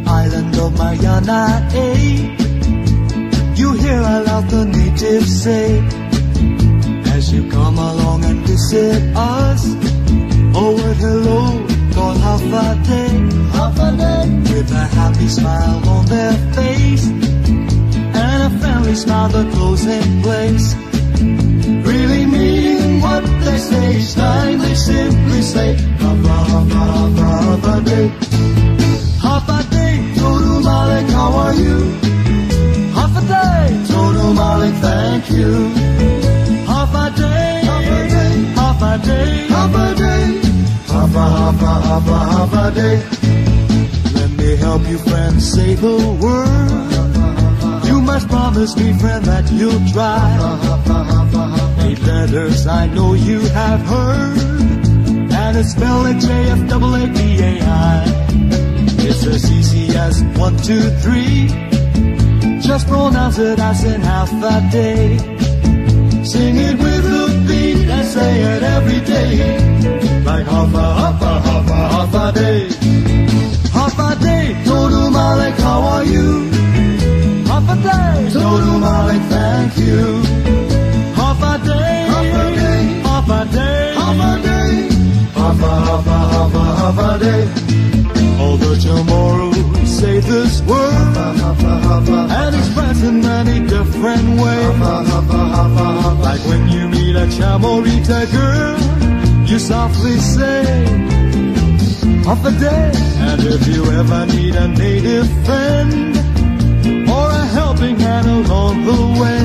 island of Mariana, you hear aloud the natives say, as you come along and visit us, a word hello called Hafa-Adai, with a happy smile on their face, and a friendly smile that goes in place. Really meaning what they say, each time they simply say, Hafa-Adai. Hafa-Adai, Todu Malik, how are you? Hafa-Adai, Todu Malik, thank you. Hafa-Adai, Hafa-Adai, Hafa-Adai, Hafa-Adai. Let me help you, friend, say the word. You must promise me, friend, that you'll try. 8 letters I know you have heard, and it's spelled J-F-A-A-B-A-I. It's as easy as 1, 2, 3. Just pronounce it as in Hafa-Adai. Sing it with the beat and say it every day, like Hafa-Adai. Hafa-Adai, Todu Malik, how are you? Hafa-Adai, Todu Malik, thank you. Hafa-Adai, Hafa-Adai, Hafa-Adai, Hafa-Adai. All the Chamorro say this word and express in many different ways. Like when you meet a Chamorita girl, you softly say, Hafa-Adai. And if you ever need a native friend or a helping hand along the way,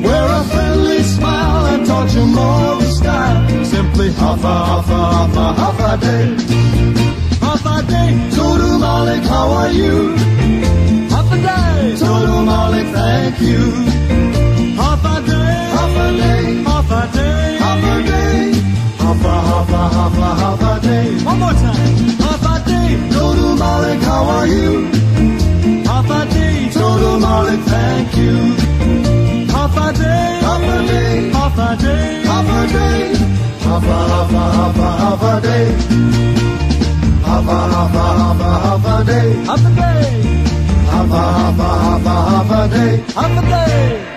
wear a friendly smile and talk Chamorro style. Simply Hafa-Adai. Hafa-Adai, Todu Malik, how are you? Hafa-Adai, Todu Malik, thank you. Hafa-Adai, Hafa-Adai, Hafa-Adai, Hafa-Adai, Hafa-Adai. One more time. Hafa-Adai, Todu Malik, how are you? Hafa-Adai, Todu Malik, thank you. Hafa-Adai, Hafa-Adai, Hafa-Adai, Hafa-Adai, Hafa-Adai. Hafa-Adai, Hafa-Adai, Hafa-Adai, Hafa-Adai.